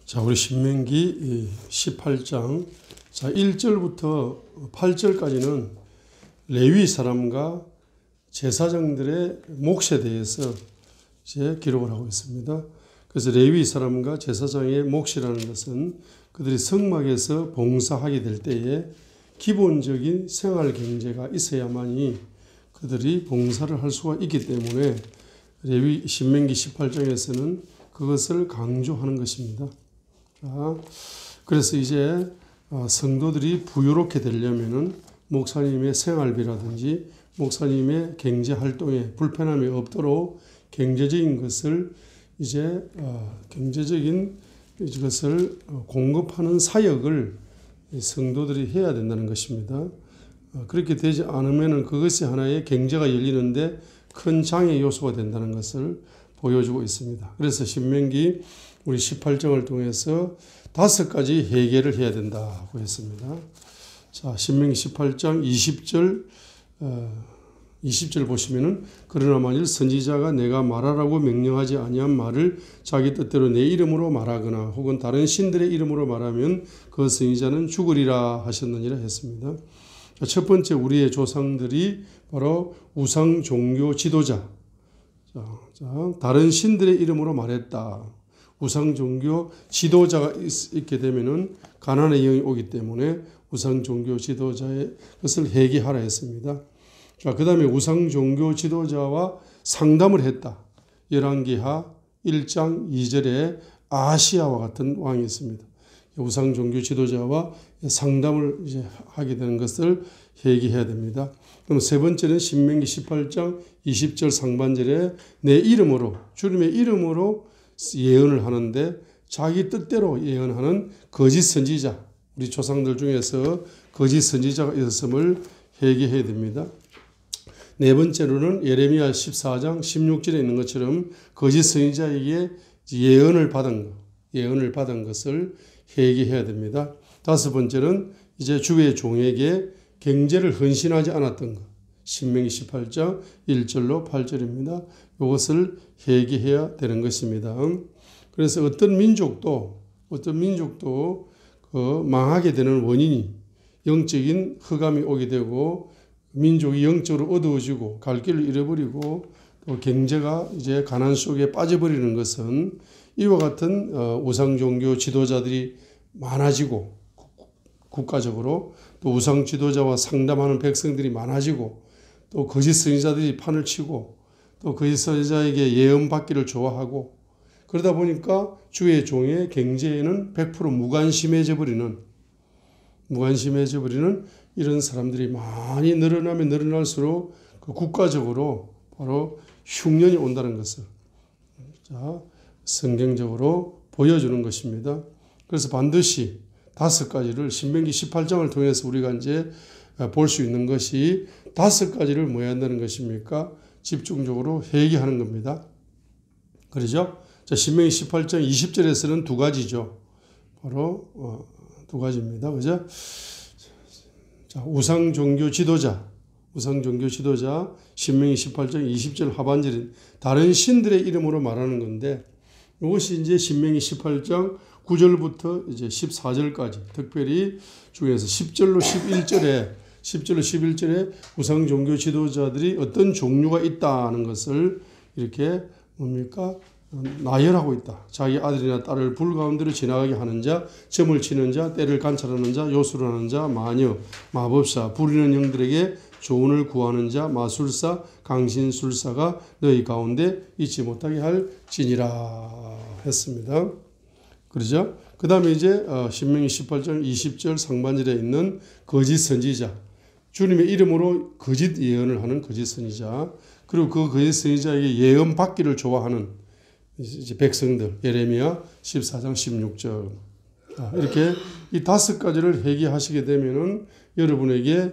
자, 우리 신명기 18장 1절부터 8절까지는 레위 사람과 제사장들의 몫에 대해서 이제 기록을 하고 있습니다. 그래서 레위 사람과 제사장의 몫이라는 것은 그들이 성막에서 봉사하게 될 때에 기본적인 생활 경제가 있어야만이 그들이 봉사를 할 수가 있기 때문에 레위 신명기 18장에서는 그것을 강조하는 것입니다. 자, 그래서 이제 성도들이 부유롭게 되려면은 목사님의 생활비라든지 목사님의 경제 활동에 불편함이 없도록 경제적인 것을 이제 경제적인 것을 공급하는 사역을 성도들이 해야 된다는 것입니다. 그렇게 되지 않으면은 그것이 하나의 경제가 열리는데 큰 장애 요소가 된다는 것을 보여주고 있습니다. 그래서 신명기 우리 18장을 통해서 5가지 회개를 해야 된다고 했습니다. 자, 신명기 18장 20절 보시면은 그러나 만일 선지자가 내가 말하라고 명령하지 아니한 말을 자기 뜻대로 내 이름으로 말하거나 혹은 다른 신들의 이름으로 말하면 그 선지자는 죽으리라 하셨느니라 했습니다. 자, 첫 번째 우리의 조상들이 바로 우상 종교 지도자. 자, 다른 신들의 이름으로 말했다. 우상 종교 지도자가 있게 되면은 가난의 영이 오기 때문에 우상 종교 지도자의 것을 회개하라 했습니다. 자, 그다음에 우상 종교 지도자와 상담을 했다. 열왕기하 1장 2절에 아시아와 같은 왕이 있습니다. 우상 종교 지도자와 상담을 이제 하게 되는 것을 회개해야 됩니다. 그럼 세 번째는 신명기 18장 20절 상반절에 내 이름으로 주님의 이름으로 예언을 하는데 자기 뜻대로 예언하는 거짓 선지자, 우리 조상들 중에서 거짓 선지자가 있었음을 회개해야 됩니다. 네 번째로는 예레미야 14장 16절에 있는 것처럼 거짓 선지자에게 예언을 받은 것을 회개해야 됩니다. 다섯 번째는 이제 주의 종에게 경제를 헌신하지 않았던 것. 신명기 18장 1절로 8절입니다. 이것을 회개해야 되는 것입니다. 그래서 어떤 민족도 망하게 되는 원인이 영적인 흑암이 오게 되고 민족이 영적으로 어두워지고 갈 길을 잃어버리고 또 경제가 이제 가난 속에 빠져버리는 것은 이와 같은 우상 종교 지도자들이 많아지고 국가적으로 또 우상 지도자와 상담하는 백성들이 많아지고 또 거짓 선지자들이 판을 치고 또 거짓 선지자에게 예언 받기를 좋아하고 그러다 보니까 주의 종의 경제에는 100% 무관심해져 버리는 이런 사람들이 많이 늘어나면 늘어날수록 그 국가적으로 바로 흉년이 온다는 것을 성경적으로 보여주는 것입니다. 그래서 반드시 5가지를 신명기 18장을 통해서 우리가 이제 볼 수 있는 것이 5가지를 뭐 해야 한다는 것입니까? 집중적으로 회개하는 겁니다. 그렇죠? 자, 신명기 18장 20절에서는 2가지죠. 바로 2가지입니다. 그죠? 자, 우상 종교 지도자 신명기 18장 20절 하반절인 다른 신들의 이름으로 말하는 건데 이것이 이제 신명기 18장 9절부터 이제 14절까지 특별히 중에서 10절로 11절에 우상 종교 지도자들이 어떤 종류가 있다는 것을 이렇게 뭡니까? 나열하고 있다. 자기 아들이나 딸을 불 가운데로 지나가게 하는 자, 점을 치는 자, 때를 관찰하는 자, 요술을 하는 자, 마녀, 마법사, 부리는 영들에게 조언을 구하는 자, 마술사, 강신술사가 너희 가운데 있지 못하게 할지니라 했습니다. 그러죠? 그 다음에 이제 신명기 18장 20절 상반절에 있는 거짓 선지자, 주님의 이름으로 거짓 예언을 하는 거짓 선지자, 그리고 그 거짓 선지자에게 예언 받기를 좋아하는 이제 백성들, 예레미야 14장 16절. 이렇게 이 5가지를 회개하시게 되면은 여러분에게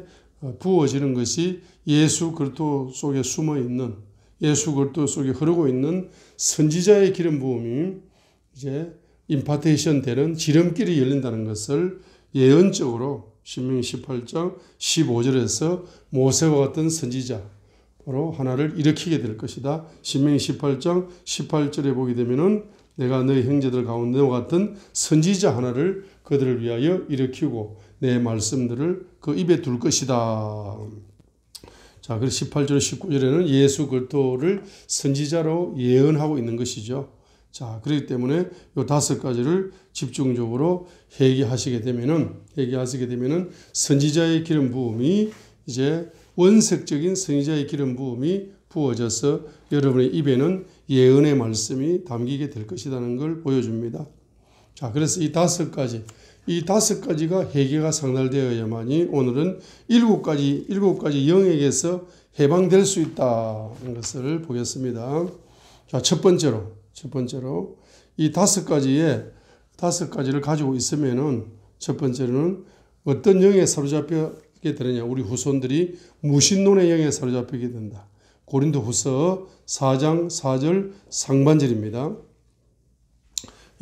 부어지는 것이 예수 그리스도 속에 숨어 있는, 예수 그리스도 속에 흐르고 있는 선지자의 기름 부음이 이제 임파테이션 되는 지름길이 열린다는 것을 예언적으로 신명기 18장 15절에서 모세와 같은 선지자 바로 하나를 일으키게 될 것이다. 신명기 18장 18절에 보게 되면은 내가 너희 형제들 가운데 너와 같은 선지자 하나를 그들을 위하여 일으키고 내 말씀들을 그 입에 둘 것이다. 자, 그래서 18절 19절에는 예수 그리스도를 선지자로 예언하고 있는 것이죠. 자, 그렇기 때문에 이 5가지를 집중적으로 회개하시게 되면은 선지자의 기름 부음이 이제 원색적인 선지자의 기름 부음이 부어져서 여러분의 입에는 예언의 말씀이 담기게 될 것이라는 걸 보여줍니다. 자, 그래서 이 5가지가 회개가 상달되어야만이 오늘은 7가지 영역에서 해방될 수 있다는 것을 보겠습니다. 자, 첫 번째로 이 5가지를 가지고 있으면은 첫 번째로는 어떤 영에 사로잡히게 되느냐. 우리 후손들이 무신론의 영에 사로잡히게 된다. 고린도후서 4장 4절 상반절입니다.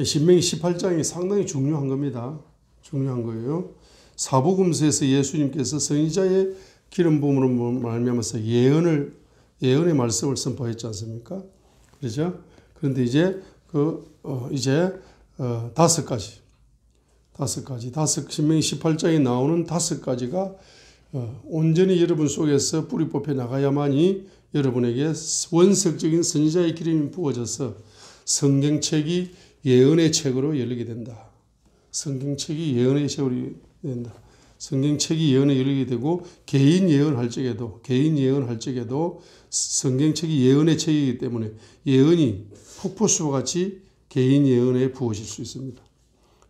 신명기 18장이 상당히 중요한 겁니다. 중요한 거예요. 사복음서에서 예수님께서 선지자의 기름 부음으로 말미암아서 예언의 말씀을 선포했지 않습니까? 그렇죠? 그런데 이제 5가지 신명기 18장에 나오는 5가지가 온전히 여러분 속에서 뿌리 뽑혀 나가야만이 여러분에게 원색적인 선지자의 기름이 부어져서 성경책이 예언의 책으로 열리게 된다. 성경책이 예언의 책으로 된다. 성경책이 예언에 열리게 되고 개인 예언할 적에도 성경책이 예언의 책이기 때문에 예언이 폭포수와 같이 개인 예언에 부어질 수 있습니다.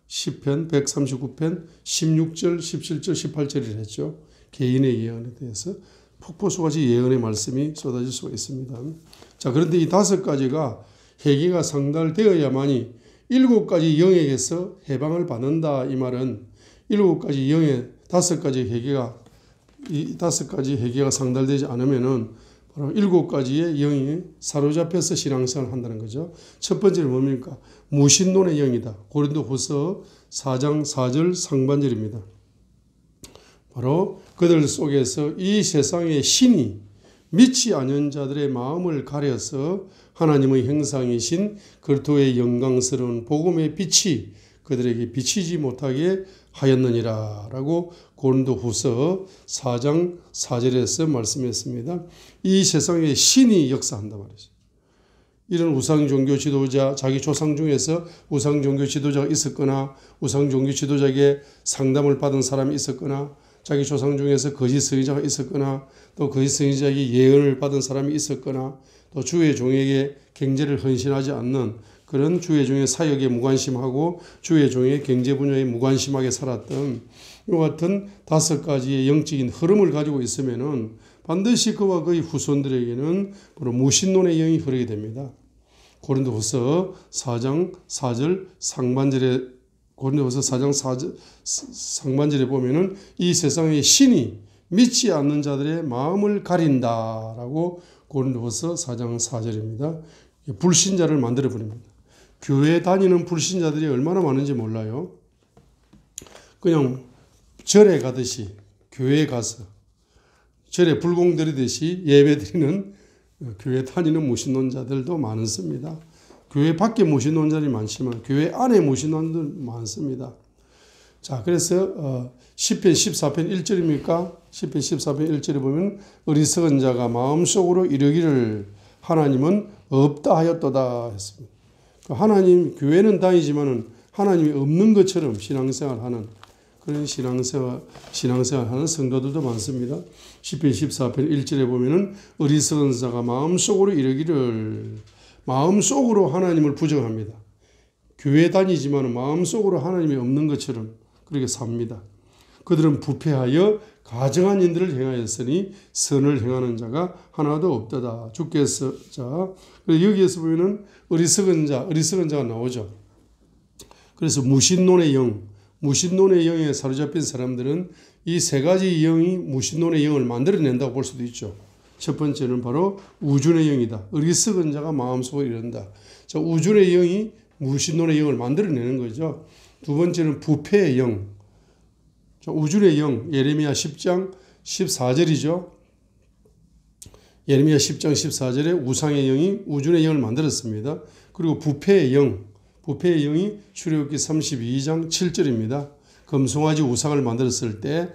시편 139편 16절, 17절, 18절을 했죠. 개인의 예언에 대해서 폭포수같이 예언의 말씀이 쏟아질 수가 있습니다. 자, 그런데 이 5가지가 회개가 상달되어야만이 7가지 영역에서 해방을 받는다. 이 말은 7가지 영역, 5가지 회개가 상달되지 않으면은 바로 7가지의 영이 사로잡혀서 신앙생활을 한다는 거죠. 첫 번째는 뭡니까? 무신론의 영이다. 고린도후서 4장 4절 상반절입니다. 바로 그들 속에서 이 세상의 신이 믿지 않는 자들의 마음을 가려서 하나님의 형상이신 그리스도의 영광스러운 복음의 빛이 그들에게 비치지 못하게 하였느니라 라고 고린도후서 4장 4절에서 말씀했습니다. 이 세상에 신이 역사한단 말이죠. 이런 우상종교 지도자, 자기 조상 중에서 우상종교 지도자가 있었거나 우상종교 지도자에게 상담을 받은 사람이 있었거나 자기 조상 중에서 거짓 선지자가 있었거나 또 거짓 선지자에게 예언을 받은 사람이 있었거나 또 주의 종에게 경제를 헌신하지 않는 그런 주의 종의 사역에 무관심하고 주의 종의 경제 분야에 무관심하게 살았던 이 같은 5가지의 영적인 흐름을 가지고 있으면은 반드시 그와 그의 후손들에게는 바로 무신론의 영이 흐르게 됩니다. 고린도후서 4장 4절 상반절에 고린도후서 4장 4절 상반절에 보면은 이 세상의 신이 믿지 않는 자들의 마음을 가린다라고 고린도후서 4장 4절입니다. 불신자를 만들어 버립니다. 교회 다니는 불신자들이 얼마나 많은지 몰라요. 그냥 절에 가듯이 교회에 가서 절에 불공 들이듯이 예배 드리는 교회 다니는 무신론자들도 많습니다. 교회 밖에 무신론자들이 많지만 교회 안에 무신론자들 많습니다. 자, 그래서 시편 14편 1절입니까? 시편 14편 1절에 보면 어리석은 자가 마음속으로 이르기를 하나님은 없다 하였도다 했습니다. 하나님 교회는 다니지만은 하나님이 없는 것처럼 신앙생활하는 그런 신앙생활하는 성도들도 많습니다. 시편 14편 1절에 보면은 어리석은 자가 마음속으로 이르기를 마음속으로 하나님을 부정합니다. 교회 다니지만은 마음속으로 하나님이 없는 것처럼 그렇게 삽니다. 그들은 부패하여 가증한 인들을 행하였으니 선을 행하는 자가 하나도 없다다. 주께서 자 여기에서 보면은 어리석은 자가 나오죠. 그래서 무신론의 영에 사로잡힌 사람들은 이 3가지 영이 무신론의 영을 만들어낸다고 볼 수도 있죠. 첫 번째는 바로 우준의 영이다. 어리석은 자가 마음속으로 이른다. 자, 우준의 영이 무신론의 영을 만들어내는 거죠. 두 번째는 부패의 영. 자, 우준의 영, 예레미야 10장 14절이죠. 예레미야 10장 14절에 우상의 영이 우준의 영을 만들었습니다. 그리고 부패의 영, 부패의 영이 출애굽기 32장 7절입니다. 금송아지 우상을 만들었을 때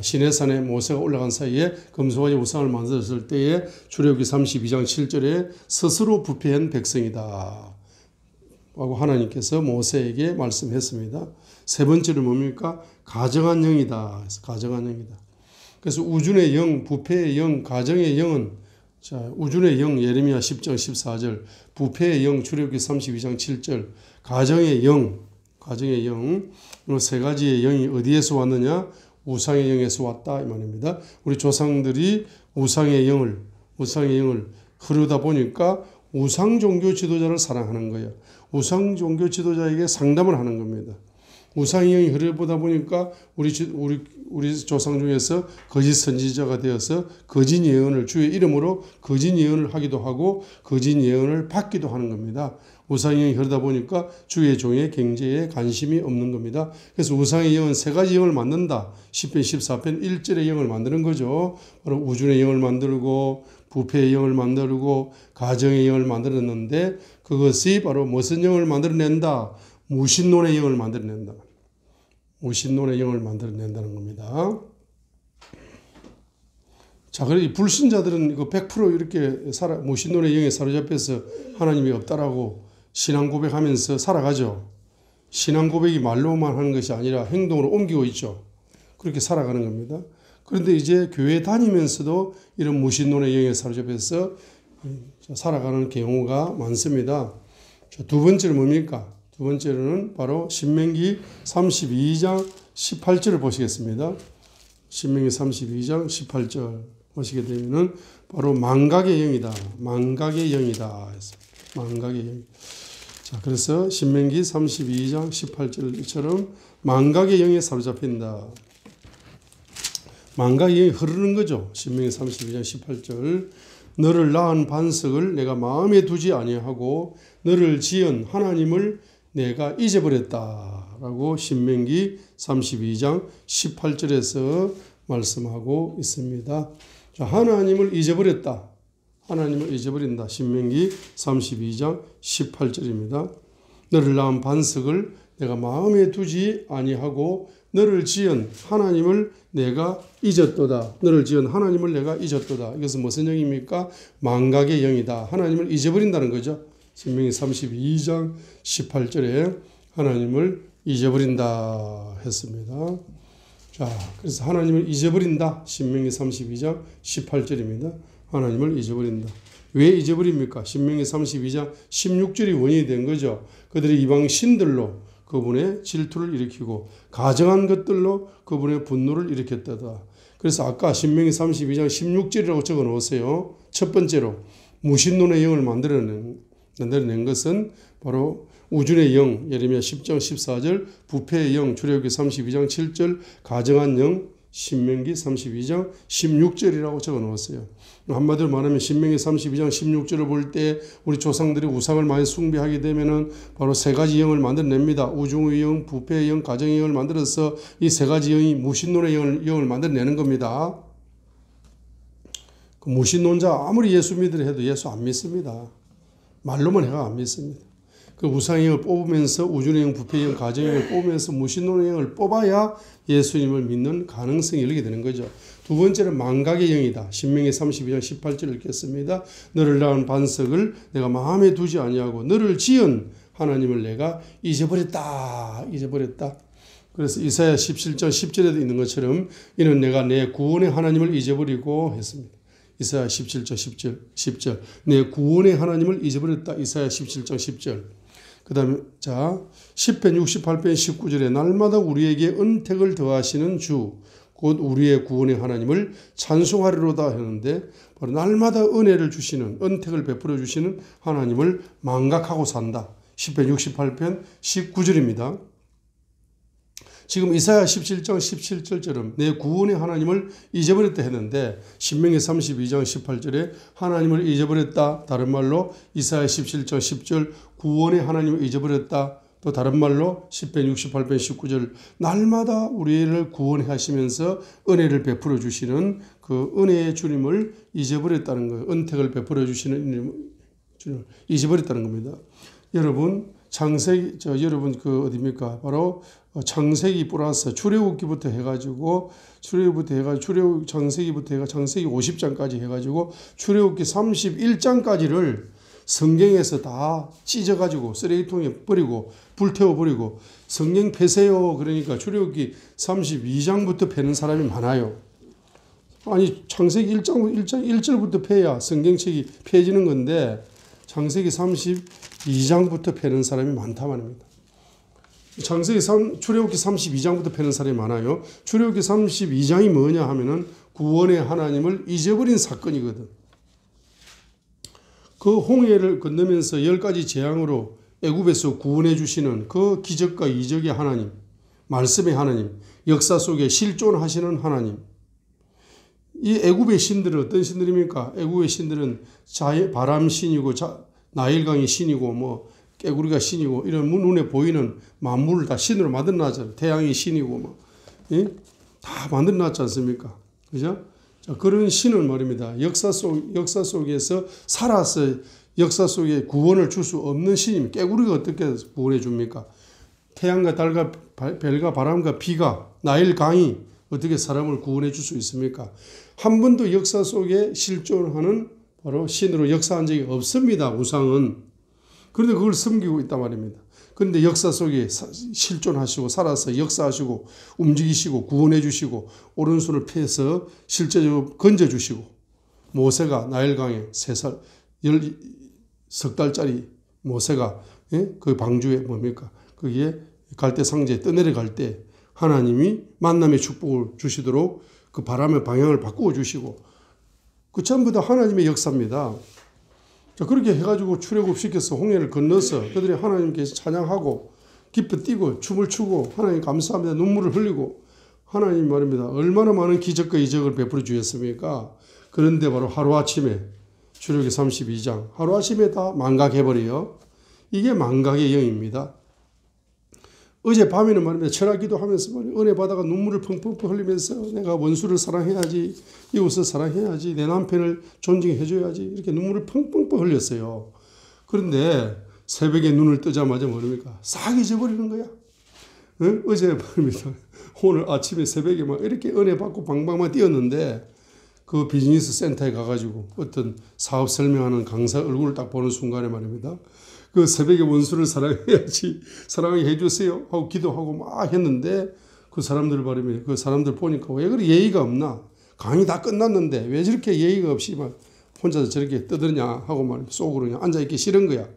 시내산에 모세가 올라간 사이에 금송아지 우상을 만들었을 때에 출애굽기 32장 7절에 스스로 부패한 백성이다 라고 하나님께서 모세에게 말씀했습니다. 세 번째로 뭡니까? 가정한 영이다. 가정한 영이다. 그래서 우준의 영, 부패의 영, 가정의 영은 우준의 영 예레미야 10장 14절, 부패의 영 출애굽기 32장 7절, 가정의 영 이 세 가지의 영이 어디에서 왔느냐? 우상의 영에서 왔다 이 말입니다. 우리 조상들이 우상의 영을 흐르다 보니까 우상 종교 지도자를 사랑하는 거예요. 우상 종교 지도자에게 상담을 하는 겁니다. 우상의 영이 흐르다 보니까 우리 조상 중에서 거짓 선지자가 되어서 거짓 예언을 주의 이름으로 거짓 예언을 하기도 하고 거짓 예언을 받기도 하는 겁니다. 우상의 영이 흐르다 보니까 주의 종의 경제에 관심이 없는 겁니다. 그래서 우상의 영은 세 가지 영을 만든다. 10편 14편 1절의 영을 만드는 거죠. 바로 우준의 영을 만들고 부패의 영을 만들고 가정의 영을 만들었는데 그것이 바로 무슨 영을 만들어낸다? 무신론의 영을 만들어낸다. 무신론의 영을 만들어낸다는 겁니다. 자, 그래 이 불신자들은 이거 100% 이렇게 무신론의 영에 사로잡혀서 하나님이 없다라고 신앙 고백하면서 살아가죠. 신앙 고백이 말로만 하는 것이 아니라 행동으로 옮기고 있죠. 그렇게 살아가는 겁니다. 그런데 이제 교회 다니면서도 이런 무신론의 영에 사로잡혀서 살아가는 경우가 많습니다. 자, 두 번째로 뭡니까? 두 번째로는 바로 신명기 32장 18절을 보시겠습니다. 신명기 32장 18절 보시게 되면은 바로 망각의 영이다. 망각의 영이다. 망각의 영. 자, 그래서 신명기 32장 18절처럼 망각의 영에 사로잡힌다. 망각의 영이 흐르는 거죠. 신명기 32장 18절. 너를 낳은 반석을 내가 마음에 두지 아니하고 너를 지은 하나님을 내가 잊어버렸다 라고 신명기 32장 18절에서 말씀하고 있습니다. 자, 하나님을 잊어버렸다. 하나님을 잊어버린다. 신명기 32장 18절입니다. 너를 낳은 반석을 내가 마음에 두지 아니하고 너를 지은 하나님을 내가 잊었도다. 너를 지은 하나님을 내가 잊었도다. 이것은 무슨 영입니까? 망각의 영이다. 하나님을 잊어버린다는 거죠. 신명기 32장 18절에 하나님을 잊어버린다 했습니다. 자, 그래서 하나님을 잊어버린다. 신명기 32장 18절입니다. 하나님을 잊어버린다. 왜 잊어버립니까? 신명기 32장 16절이 원인이 된 거죠. 그들이 이방 신들로 그분의 질투를 일으키고 가정한 것들로 그분의 분노를 일으켰다. 그래서 아까 신명기 32장 16절이라고 적어 놓으세요. 첫 번째로 무신론의 영을 만들어낸 것은 바로 우준의 영, 예레미야 10장 14절, 부패의 영, 출애굽기 32장 7절, 가정한 영, 신명기 32장 16절이라고 적어 놓았어요. 한마디로 말하면 신명기 32장 16절을 볼 때 우리 조상들이 우상을 많이 숭배하게 되면은 바로 세 가지 영을 만들어냅니다. 우중의 영, 부패의 영, 가정의 영을 만들어서 이 세 가지 영이 무신론의 영을 만들어내는 겁니다. 그 무신론자 아무리 예수 믿으려 해도 예수 안 믿습니다. 말로만 해가 안 믿습니다. 그 우상의 영을 뽑으면서 우준의 영, 부패의 영, 가정의 영을 뽑으면서 무신론의 영을 뽑아야 예수님을 믿는 가능성이 열리게 되는 거죠. 두 번째는 망각의 영이다. 신명기 32장 18절을 읽겠습니다. 너를 낳은 반석을 내가 마음에 두지 아니하고 너를 지은 하나님을 내가 잊어버렸다. 그래서 이사야 17장 10절에도 있는 것처럼 이는 내가 내 구원의 하나님을 잊어버리고 했습니다. 이사야 17장 10절 내 구원의 하나님을 잊어버렸다. 이사야 17장 10절. 그 다음에 자 10편 68편 19절에 날마다 우리에게 은택을 더하시는 주 곧 우리의 구원의 하나님을 찬송하리로다 했는데 바로 날마다 은혜를 주시는 은택을 베풀어 주시는 하나님을 망각하고 산다. 10편 68편 19절입니다. 지금 이사야 17장 17절처럼 내 구원의 하나님을 잊어버렸다 했는데 신명기 32장 18절에 하나님을 잊어버렸다. 다른 말로 이사야 17장 10절 구원의 하나님을 잊어버렸다. 또 다른 말로 10편 68편 19절 날마다 우리를 구원해 하시면서 은혜를 베풀어 주시는 그 은혜의 주님을 잊어버렸다는 거예요. 은택을 베풀어 주시는 주님을 잊어버렸다는 겁니다. 여러분 창세기, 여러분 어디입니까? 바로 창세기 플러스 출애굽기부터 해가지고 창세기부터 해가 창세기 50장까지 해가지고 출애굽기 31장까지를 성경에서 다 찢어가지고 쓰레기통에 버리고 불태워버리고 성경 패세요. 그러니까 출애굽기 32장부터 패는 사람이 많아요. 아니 창세기 1절부터 패야 성경책이 펴지는 건데 창세기 32장부터 패는 사람이 많다 말입니다. 출애굽기 32장부터 패는 사람이 많아요. 출애굽기 32장이 뭐냐 하면은 구원의 하나님을 잊어버린 사건이거든. 그 홍해를 건너면서 10가지 재앙으로 애굽에서 구원해 주시는 그 기적과 이적의 하나님, 말씀의 하나님, 역사 속에 실존하시는 하나님. 이 애굽의 신들은 어떤 신들입니까? 애굽의 신들은 바람 신이고 나일강이 신이고 뭐 깨구리가 신이고 이런 눈에 보이는 만물을 다 신으로 만들어놨잖아요. 태양이 신이고 다 만들어놨지 않습니까? 그죠? 자, 그런 신은 말입니다. 역사 속에서 살아서 역사 속에 구원을 줄 수 없는 신입니다. 깨구리가 어떻게 구원해 줍니까? 태양과 달과 별과 바람과 비가 나일강이 어떻게 사람을 구원해 줄 수 있습니까? 한 번도 역사 속에 실존하는 바로 신으로 역사한 적이 없습니다. 우상은. 그런데 그걸 섬기고 있단 말입니다. 그런데 역사 속에 실존하시고 살아서 역사하시고 움직이시고 구원해 주시고 오른손을 펴서 실제적으로 건져 주시고 모세가 나일강에 16달짜리 모세가 그 방주에 뭡니까? 거기에 갈대 상자에 떠내려갈 때 하나님이 만남의 축복을 주시도록 그 바람의 방향을 바꾸어 주시고 그 전부 다 하나님의 역사입니다. 자, 그렇게 해가지고 출애굽시켜서 홍해를 건너서 그들이 하나님께서 찬양하고 기뻐 뛰고 춤을 추고 하나님 감사합니다 눈물을 흘리고 하나님 말입니다. 얼마나 많은 기적과 이적을 베풀어 주셨습니까? 그런데 바로 하루아침에 출애굽기 32장 하루아침에 다 망각해버려요. 이게 망각의 영입니다. 어젯밤에는 말입니다. 철학 기도하면서 은혜 받아가 눈물을 펑펑 흘리면서 내가 원수를 사랑해야지, 이웃을 사랑해야지, 내 남편을 존중해줘야지 이렇게 눈물을 펑펑 흘렸어요. 그런데 새벽에 눈을 뜨자마자 뭡니까? 싹 잊어버리는 거야. 응? 어제 말입니다. 오늘 아침에 새벽에 막 이렇게 은혜 받고 방방만 뛰었는데 그 비즈니스 센터에 가가지고 어떤 사업 설명하는 강사 얼굴을 딱 보는 순간에 말입니다. 그 새벽에 원수를 사랑해야지, 사랑하게 해주세요 하고 기도하고 막 했는데 그 사람들 말이면 그 사람들 보니까 왜 그리 예의가 없나? 강의 다 끝났는데 왜 저렇게 예의가 없이 막 혼자서 저렇게 떠드냐 하고 말 속으로 그냥 앉아있기 싫은 거야.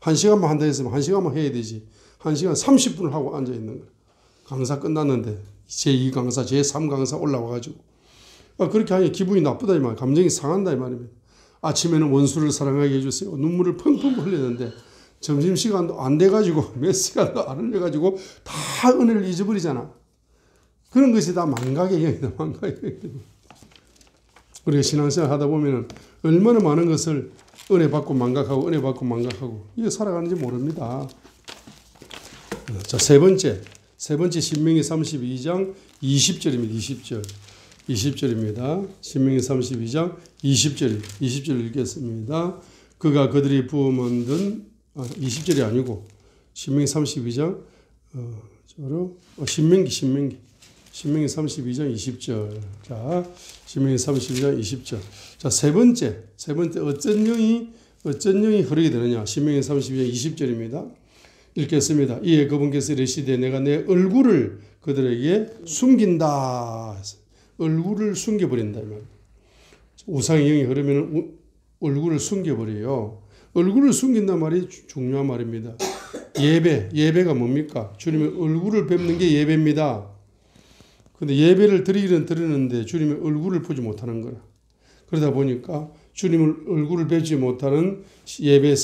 1시간만 한다 했으면 1시간만 해야 되지. 1시간 30분을 하고 앉아있는 거야. 강사 끝났는데 제2강사, 제3강사 올라와가지고 그렇게 하니 기분이 나쁘다 이 말, 감정이 상한다 이 말입니다. 아침에는 원수를 사랑하게 해주세요. 눈물을 펑펑 흘리는데 점심시간도 안 돼가지고 몇 시간도 안 흘려가지고 다 은혜를 잊어버리잖아. 그런 것이 다 망각의 영이다. 망각의 영이다. 우리가 신앙생활 하다 보면 얼마나 많은 것을 은혜 받고 망각하고 은혜 받고 망각하고 이거 살아가는지 모릅니다. 자, 세 번째 신명기 32장 20절입니다. 20절입니다. 신명기 32장 20절 읽겠습니다. 그가 그들이 부어 만든 20절이 아니고 신명기 32장 신명기 32장 20절. 자, 신명기 32장 20절. 자, 세 번째 어떤 영이 흐르게 되느냐? 신명기 32장 20절입니다. 읽겠습니다. 이에 그분께서 이르시되 내가 내 얼굴을 그들에게 숨긴다. 얼굴을 숨겨버린다. 우상의 영이 흐르면 얼굴을 숨겨버려요. 얼굴을 숨긴단 말이 중요한 말입니다. 예배가 뭡니까? 주님의 얼굴을 뵙는 게 예배입니다. 근데 예배를 드리기는 드리는데 주님의 얼굴을 보지 못하는 거라. 그러다 보니까 주님을 얼굴을 뵙지 못하는 예배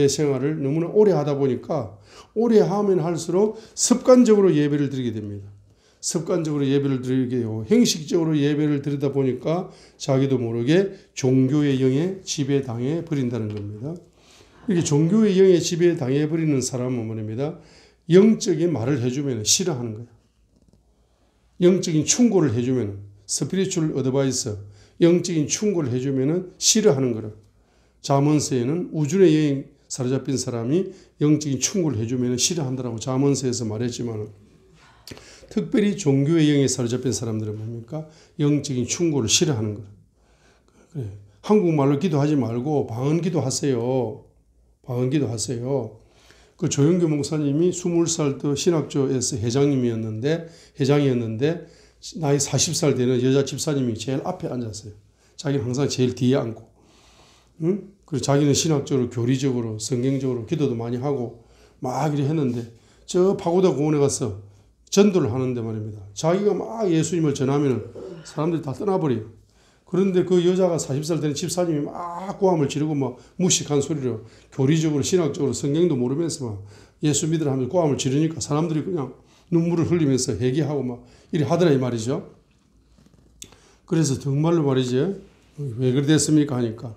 생활을 너무나 오래 하다 보니까 오래 하면 할수록 습관적으로 예배를 드리게 됩니다. 습관적으로 예배를 드리게 되고 형식적으로 예배를 드리다 보니까 자기도 모르게 종교의 영에 지배당해 버린다는 겁니다. 이렇게 종교의 영에 지배당해 버리는 사람은 뭐입니다. 영적인 말을 해주면 싫어하는 거예요. 영적인 충고를 해주면 스피리추얼 어드바이서 영적인 충고를 해주면 싫어하는 거라. 잠언서에는 우주의 여인 사로잡힌 사람이 영적인 충고를 해주면 싫어한다라고 잠언서에서 말했지만, 특별히 종교의 영에 사로잡힌 사람들은 뭡니까? 영적인 충고를 싫어하는 거예요. 그래. 한국말로 기도하지 말고 방언기도 하세요. 방언기도 하세요. 그 조영규 목사님이 20살 때 신학교에서 회장이었는데 나이 40살 되는 여자 집사님이 제일 앞에 앉았어요. 자기는 항상 제일 뒤에 앉고, 응? 그리고 자기는 신학적으로 교리적으로 성경적으로 기도도 많이 하고 막 이렇게 했는데, 저 파고다 공원에 가서 전도를 하는데 말입니다. 자기가 막 예수님을 전하면 사람들이 다 떠나버려요. 그런데 그 여자가 40살 되는 집사님이 막 고함을 지르고 막 무식한 소리로 교리적으로 신학적으로 성경도 모르면서 막 예수 믿으라 하면서 고함을 지르니까 사람들이 그냥 눈물을 흘리면서 회개하고 막 이래 하더라 이 말이죠. 그래서 정말로 말이지, 왜 그랬습니까 하니까,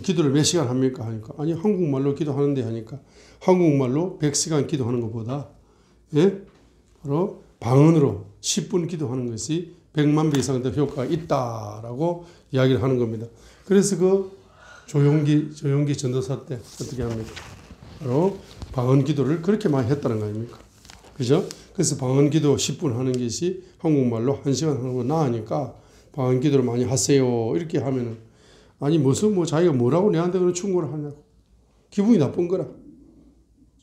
기도를 몇 시간 합니까 하니까, 아니 한국말로 기도하는데 하니까, 한국말로 100시간 기도하는 것보다 바로 방언으로 10분 기도하는 것이 100만 배 이상 더 효과가 있다라고 이야기를 하는 겁니다. 그래서 그 조용기 전도사 때 어떻게 합니까? 바로 방언 기도를 그렇게 많이 했다는 거 아닙니까? 그죠? 그래서 방언 기도 10분 하는 것이 한국말로 1시간 하는 거 나으니까 방언 기도를 많이 하세요. 이렇게 하면은, 아니 무슨 자기가 뭐라고 내한테 그런 충고를 하냐고. 기분이 나쁜 거라.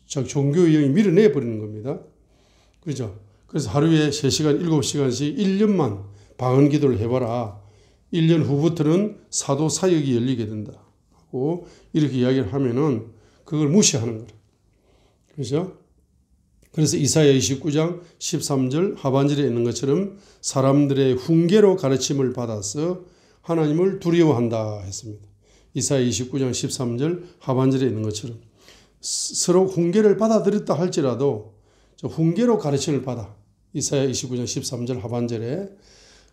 자, 종교의 영이 밀어내 버리는 겁니다. 그죠? 그래서 하루에 3시간, 7시간씩 1년만 방언 기도를 해봐라. 1년 후부터는 사도 사역이 열리게 된다. 하고 이렇게 이야기를 하면은 그걸 무시하는 거라. 그죠? 그래서 이사야 29장 13절 하반절에 있는 것처럼 사람들의 훈계로 가르침을 받아서 하나님을 두려워한다 했습니다. 이사야 29장 13절 하반절에 있는 것처럼 서로 훈계를 받아들였다 할지라도 훈계로 가르침을 받아. 이사야 29장 13절 하반절에.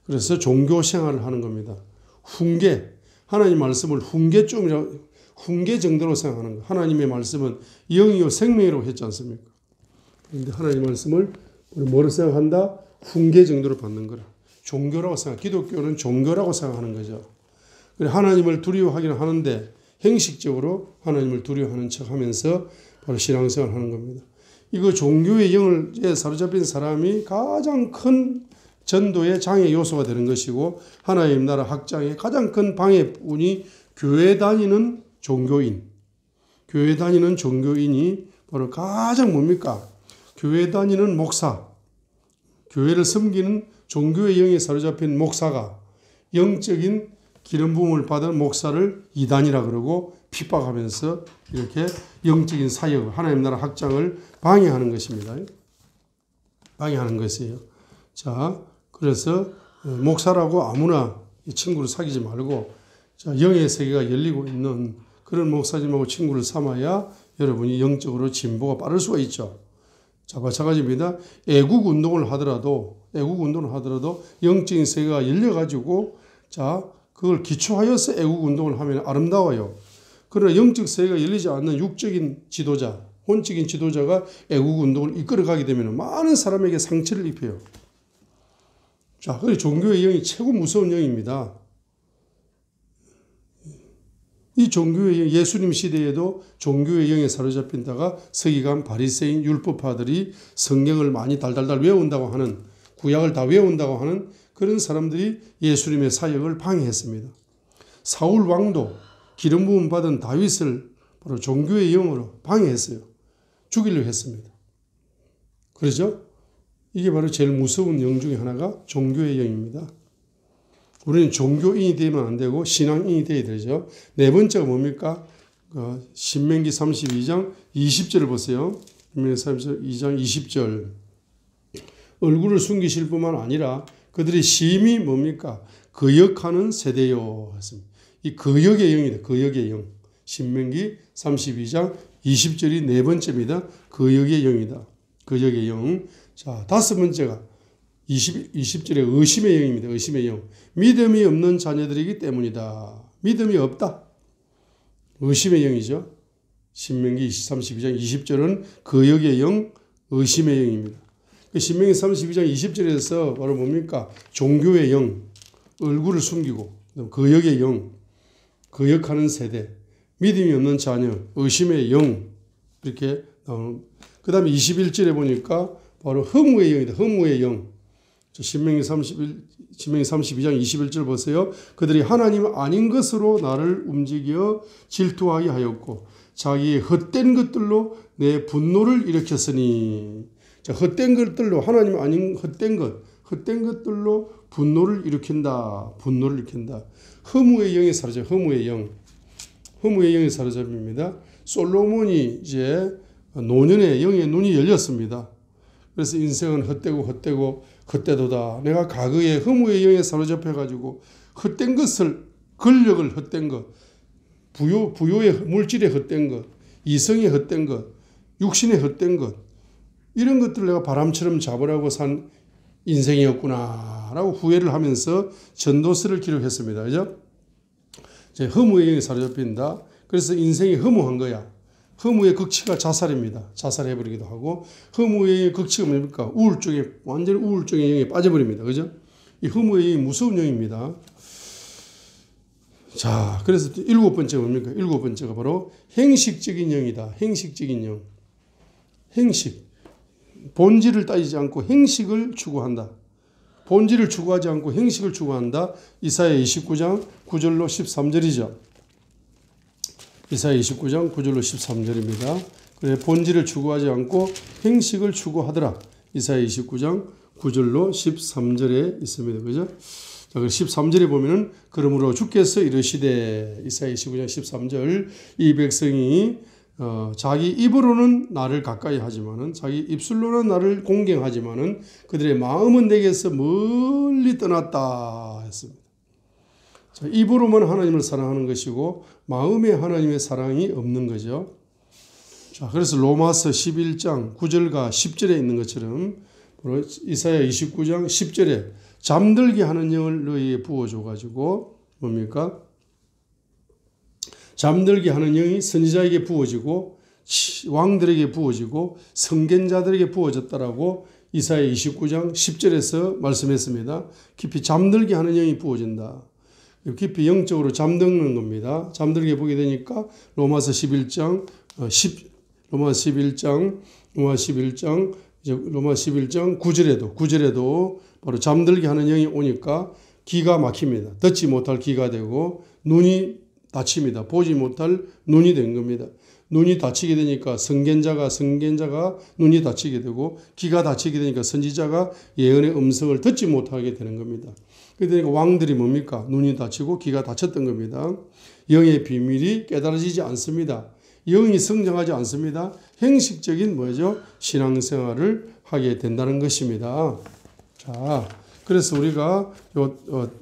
그래서 종교 생활을 하는 겁니다. 훈계, 하나님 말씀을 훈계 정도로 생각하는 거. 하나님의 말씀은 영이요 생명이라고 했지 않습니까? 그런데 하나님 말씀을 뭐로 생각한다? 훈계 정도로 받는 거라. 종교라고 생각. 기독교는 종교라고 생각하는 거죠. 그래 하나님을 두려워하기는 하는데 형식적으로 하나님을 두려워하는 척하면서 바로 신앙생활을 하는 겁니다. 이거 종교의 영에 사로잡힌 사람이 가장 큰 전도의 장애 요소가 되는 것이고, 하나님 나라 확장의 가장 큰 방해꾼이 교회 다니는 종교인. 교회 다니는 종교인이 바로 가장 뭡니까? 교회 다니는 목사, 교회를 섬기는 종교의 영에 사로잡힌 목사가 영적인 기름 부음을 받은 목사를 이단이라 그러고 핍박하면서 이렇게 영적인 사역을, 하나님 나라 확장을 방해하는 것입니다. 방해하는 것이에요. 자, 그래서 목사라고 아무나 이 친구를 사귀지 말고, 자, 영의 세계가 열리고 있는 그런 목사님하고 친구를 삼아야 여러분이 영적으로 진보가 빠를 수가 있죠. 자, 마찬가지입니다. 애국 운동을 하더라도 영적인 세계가 열려가지고, 자, 그걸 기초하여서 애국 운동을 하면 아름다워요. 그러나 영적 세계가 열리지 않는 육적인 지도자, 혼적인 지도자가 애국 운동을 이끌어가게 되면 많은 사람에게 상처를 입혀요. 자, 그래서 종교의 영이 최고 무서운 영입니다. 이 종교의 영, 예수님 시대에도 종교의 영에 사로잡힌다가 서기관, 바리새인, 율법파들이 성경을 많이 달달달 외운다고 하는, 구약을 다 외운다고 하는 그런 사람들이 예수님의 사역을 방해했습니다. 사울 왕도 기름 부음 받은 다윗을 바로 종교의 영으로 방해했어요. 죽이려고 했습니다. 그렇죠? 이게 바로 제일 무서운 영 중에 하나가 종교의 영입니다. 우리는 종교인이 되면 안 되고 신앙인이 되어야 되죠. 네 번째가 뭡니까? 신명기 32장 20절을 보세요. 신명기 32장 20절. 얼굴을 숨기실 뿐만 아니라 그들이 심히 뭡니까? 거역하는 세대요. 이 거역의 영이다. 거역의 영. 신명기 32장 20절이 네 번째입니다. 거역의 영이다. 거역의 영. 자, 다섯 번째가 20절에 의심의 영입니다. 의심의 영. 믿음이 없는 자녀들이기 때문이다. 믿음이 없다. 의심의 영이죠. 신명기 32장 20절은 거역의 영, 의심의 영입니다. 신명기 32장 20절에서 바로 뭡니까? 종교의 영, 얼굴을 숨기고, 거역의 영, 거역하는 세대, 믿음이 없는 자녀, 의심의 영 이렇게 나오는. 그 다음에 21절에 보니까 바로 허무의 영이다. 허무의 영. 신명기 32장 21절 보세요. 그들이 하나님 아닌 것으로 나를 움직여 질투하게 하였고 자기의 헛된 것들로 내 분노를 일으켰으니. 자, 헛된 것들로 하나님 아닌 헛된 것들로 분노를 일으킨다. 분노를 일으킨다. 허무의 영이 사로잡혀. 허무의 영. 허무의 영이 사로잡힙니다. 솔로몬이 이제 노년에 영의 눈이 열렸습니다. 그래서 인생은 헛되도다. 내가 과거에 허무의 영에 사로잡혀가지고 헛된 것을, 권력을 헛된 것, 부요의 물질의 헛된 것, 이성의 헛된 것, 육신의 헛된 것, 이런 것들을 내가 바람처럼 잡으라고 산 인생이었구나 라고 후회를 하면서 전도서를 기록했습니다. 그죠? 허무의 영에 사로잡힌다. 그래서 인생이 허무한 거야. 허무의 극치가 자살입니다. 자살해버리기도 하고, 허무의 극치가 뭡니까? 완전히 우울증의 영에 빠져버립니다. 그죠? 이 허무의 영이 무서운 영입니다. 자, 그래서 일곱 번째가 뭡니까? 일곱 번째가 바로 행식적인 영이다. 행식적인 영. 행식. 본질을 따지지 않고 행식을 추구한다. 본질을 추구하지 않고 행식을 추구한다. 이사야 29장 9절로 13절이죠. 이사야 29장 9절로 13절입니다. 그래, 본질을 추구하지 않고 행식을 추구하더라. 이사야 29장 9절로 13절에 있습니다. 그죠? 자, 13절에 보면은 그러므로 주께서 이르시되, 이사야 29장 13절, 이 백성이 자기 입으로는 나를 가까이 하지만은, 자기 입술로는 나를 공경하지만은 그들의 마음은 내게서 멀리 떠났다 했습니다. 자, 입으로만 하나님을 사랑하는 것이고 마음에 하나님의 사랑이 없는 거죠. 자, 그래서 로마서 11장 9절과 10절에 있는 것처럼 이사야 29장 10절에 잠들게 하는 영을 너희에 부어줘가지고 뭡니까? 잠들게 하는 영이 선지자에게 부어지고 왕들에게 부어지고 성견자들에게 부어졌다라고 이사야 29장 10절에서 말씀했습니다. 깊이 잠들게 하는 영이 부어진다. 깊이 영적으로 잠드는 겁니다. 잠들게 보게 되니까 로마서 11장 9절에도 바로 잠들게 하는 영이 오니까 기가 막힙니다. 듣지 못할 기가 되고 눈이 다칩니다. 보지 못할 눈이 된 겁니다. 눈이 다치게 되니까 성견자가 눈이 다치게 되고 기가 다치게 되니까 선지자가 예언의 음성을 듣지 못하게 되는 겁니다. 그러니까 왕들이 뭡니까? 눈이 다치고 기가 다쳤던 겁니다. 영의 비밀이 깨달아지지 않습니다. 영이 성장하지 않습니다. 행식적인 뭐죠? 신앙생활을 하게 된다는 것입니다. 자, 그래서 우리가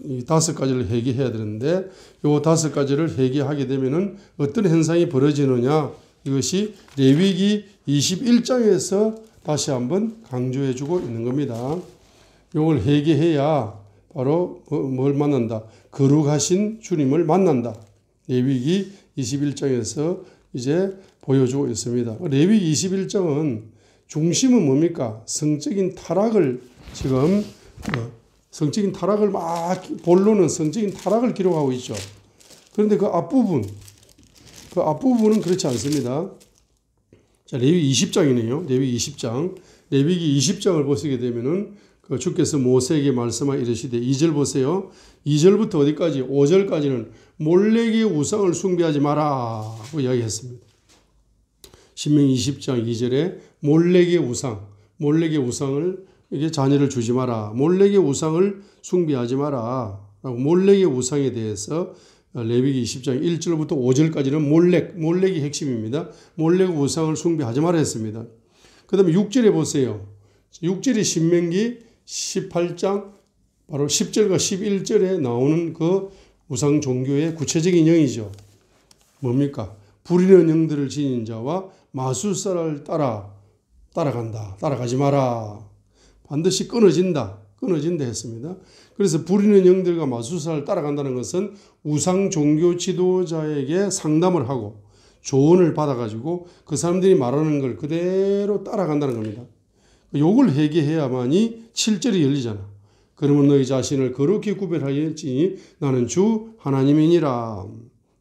이 5가지를 회개해야 되는데, 요 5가지를 회개하게 되면은 어떤 현상이 벌어지느냐? 이것이 레위기 21장에서 다시 한번 강조해 주고 있는 겁니다. 요걸 회개해야 바로 뭘 만난다? 거룩하신 주님을 만난다. 레위기 21장에서 이제 보여주고 있습니다. 레위기 21장은 중심은 뭡니까? 성적인 타락을 지금 성적인 타락을 본론은 성적인 타락을 기록하고 있죠. 그런데 그 앞부분은 그렇지 않습니다. 자, 레위기 20장이네요. 레위기 20장. 레위기 20장을 보시게 되면은 주께서 모세에게 말씀하 이르시되 2절 보세요. 2절부터 어디까지? 5절까지는 몰렉의 우상을 숭배하지 마라고 이야기했습니다. 신명기 20장 2절에 몰렉의 우상을 이게 자녀를 주지 마라. 몰렉의 우상을 숭배하지 마라. 라고 몰렉의 우상에 대해서 레위기 20장 1절부터 5절까지는 몰렉이 핵심입니다. 몰렉 우상을 숭배하지 마라 했습니다. 그 다음에 6절에 보세요. 6절이 신명기 18장 바로 10절과 11절에 나오는 그 우상 종교의 구체적인 영이죠. 뭡니까? 부리는 영들을 지닌 자와 마술사를 따라가지 마라. 반드시 끊어진다 했습니다. 그래서 부리는 영들과 마술사를 따라간다는 것은 우상 종교 지도자에게 상담을 하고 조언을 받아가지고 그 사람들이 말하는 걸 그대로 따라간다는 겁니다. 요걸 회개해야만이 7절이 열리잖아. 그러면 너희 자신을 거룩히 구별하였지 나는 주 하나님이니라.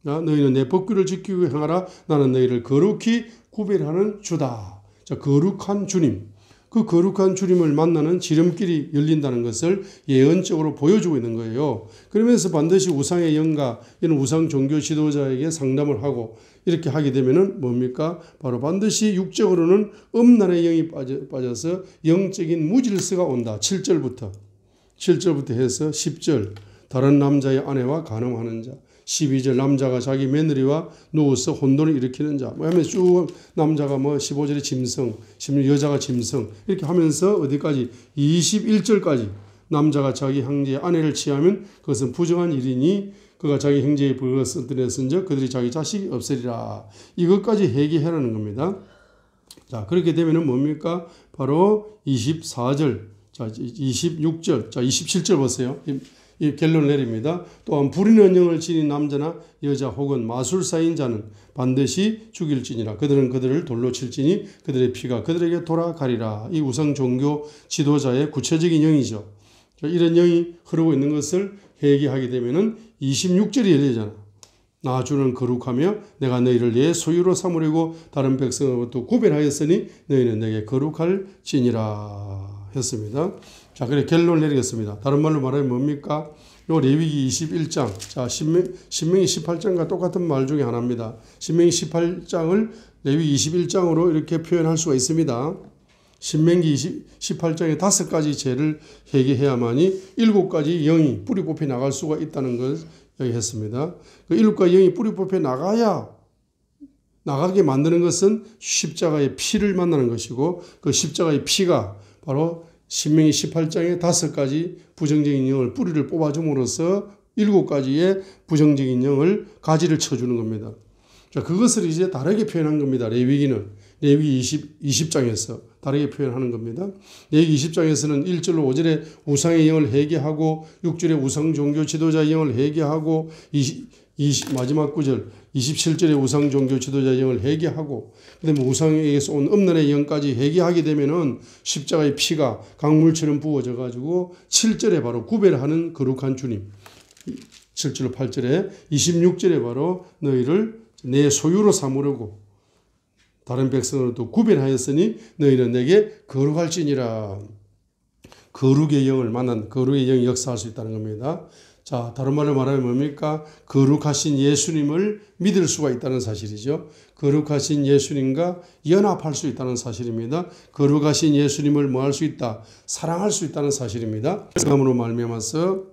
너희는 내 법규를 지키고 행하라. 나는 너희를 거룩히 구별하는 주다. 자, 거룩한 주님. 그 거룩한 주님을 만나는 지름길이 열린다는 것을 예언적으로 보여주고 있는 거예요. 그러면서 반드시 우상의 영가, 이런 우상 종교 지도자에게 상담을 하고 이렇게 하게 되면은 뭡니까? 바로 반드시 육적으로는 음란의 영이 빠져서 영적인 무질서가 온다. 7절부터 해서 10절 다른 남자의 아내와 간음하는 자, 12절 남자가 자기 며느리와 누워서 혼돈을 일으키는 자, 뭐 하면서 쭉 남자가 15절에 짐승, 여자가 짐승 이렇게 하면서 어디까지 21절까지 남자가 자기 형제의 아내를 취하면 그것은 부정한 일이니 그가 자기 형제의 그것을 드렸은즉 그들이 자기 자식이 없으리라. 이것까지 회개하라는 겁니다. 자, 그렇게 되면은 뭡니까? 바로 24절, 자, 26절, 자, 27절 보세요. 이 결론을 내립니다. 또한 불의는 영을 지닌 남자나 여자 혹은 마술사인 자는 반드시 죽일지니라. 그들은 그들을 돌로 칠지니 그들의 피가 그들에게 돌아가리라. 이 우상 종교 지도자의 구체적인 영이죠. 이런 영이 흐르고 있는 것을 회개하게 되면은 26절이 열리잖아. 나 주는 거룩하며 내가 너희를 내 소유로 삼으려고 다른 백성으로부터 구별하였으니 너희는 내게 거룩할지니라 했습니다. 자, 그래 결론을 내리겠습니다. 다른 말로 말하면 뭡니까? 요 레위기 21장, 자, 신명기 18장과 똑같은 말 중에 하나입니다. 신명기 18장을 레위기 21장으로 이렇게 표현할 수가 있습니다. 신명기 18장에 5가지 죄를 회개해야만이 7가지 영이 뿌리 뽑혀 나갈 수가 있다는 걸 얘기했습니다. 그 7가지 영이 뿌리 뽑혀 나가게 만드는 것은 십자가의 피를 만나는 것이고 그 십자가의 피가 바로 신명기 18장에 5가지 부정적인 영을 뿌리를 뽑아줌으로써 7가지의 부정적인 영을 가지를 쳐주는 겁니다. 자, 그것을 이제 다르게 표현한 겁니다. 레위기는 레위기 20장에서 다르게 표현하는 겁니다. 레위기 20장에서는 1절로 5절에 우상의 영을 회개하고 6절에 우상 종교 지도자의 영을 회개하고 마지막 9절 27절에 우상 종교 지도자의 영을 회개하고 그다음에 우상에게서 온 음란의 영까지 회개하게 되면은 십자가의 피가 강물처럼 부어져 가지고 7절에 바로 구별하는 거룩한 주님 7절로 8절에 26절에 바로 너희를 내 소유로 삼으려고 다른 백성으로도 구별하였으니 너희는 내게 거룩할지니라. 거룩의 영을 만난 거룩의 영이 역사할 수 있다는 겁니다. 자, 다른 말로 말하면 뭡니까? 거룩하신 예수님을 믿을 수가 있다는 사실이죠. 거룩하신 예수님과 연합할 수 있다는 사실입니다. 거룩하신 예수님을 뭐 할 수 있다? 사랑할 수 있다는 사실입니다. 그러므로 말미암아서